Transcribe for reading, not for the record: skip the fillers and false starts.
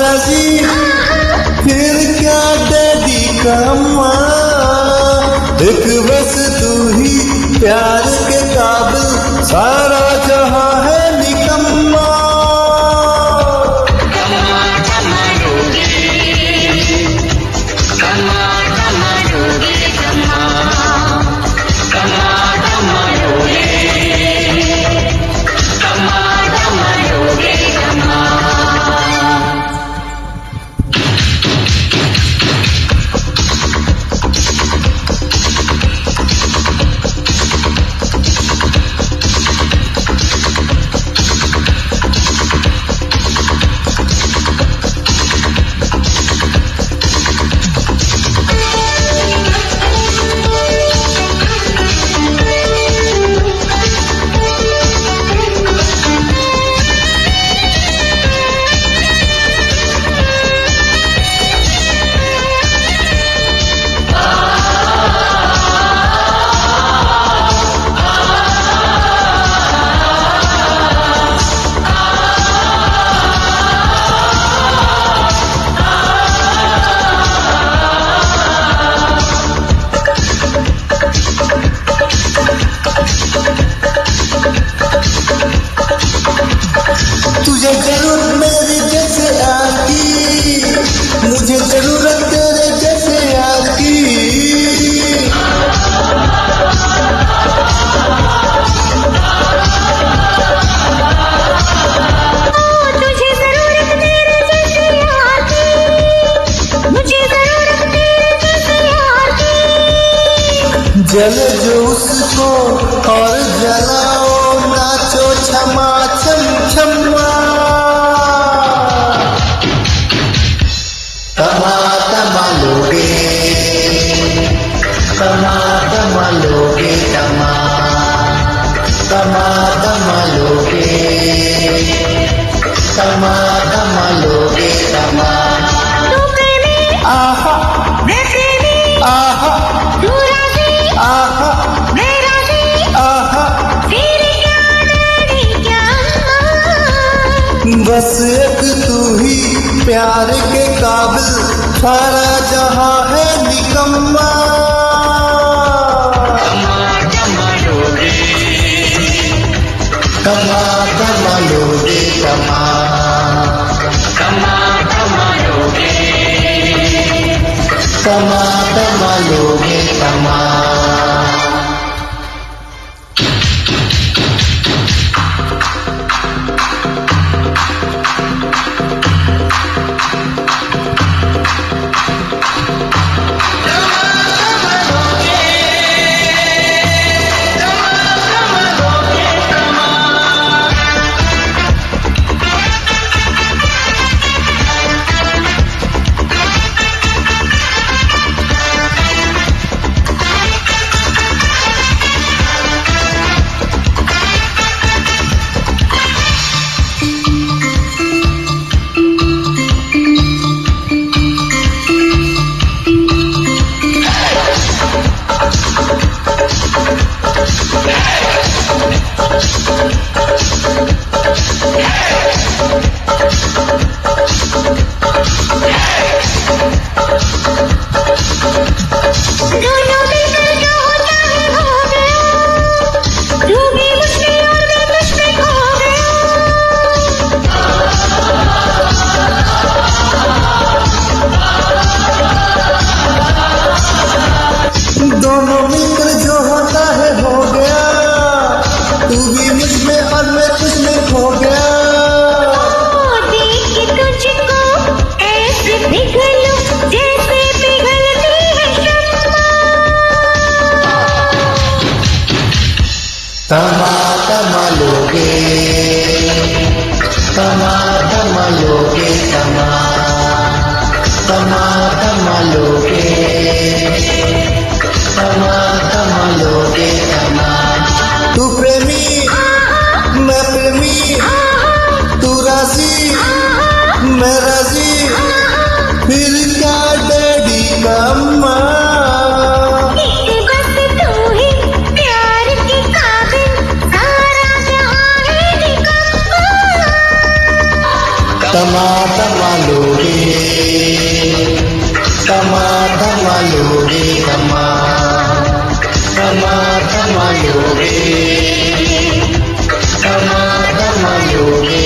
राजी फिर क्या डैडी का माँ एक बस तू ही प्यार के काबिल सारा जहां है निकम्मा तुझे जरूरत मेरी जैसे यार की मुझे जरूरत तेरे जैसे यार की तुझे जरूरत मेरे जैसे यार की मुझे जरूरत तेरे जैसे यार की जल जो उसको और जलाओ नाचो क्षमा छम क्षमा तमा तमा लोगे तमा तमा लोगे तमा तमा तमा लोगे तमा तमा लोगे तमा तू प्रेमी आहा मैं प्रेमी आहा तू राजी आहा मैं राजी आहा फिर क्या डैडी क्या माँ बस एक तू ही प्यार के काबिल सारा जहां है निकम्मा कमा कमा लोगे कमा कमा कमा लोगे कमा दोनों मिलकर जो होता है हो गया तू भी मुझमें और मैं तुझमें खो दोनों मिलकर जो होता है हो गया तू भी मुझमें और मैं तुझमें खो गया देख के तुझको ऐसे पिघलूं जैसे पिघलती है शम्मा तमा तमा लोगे तमा तमा लोगे तमा तमा तमा लोगे तमा तमा लोगे तमा तू प्रेमी मैं प्रेमी तू राजी मैं राजी फिर क्या डैडी का माँ बस तू ही प्यार के काबिल सारा जहां है निकम्मा တမတမလူကြီးတမတမလူကြီးတမတမတမလူကြီးတမတမလူကြီး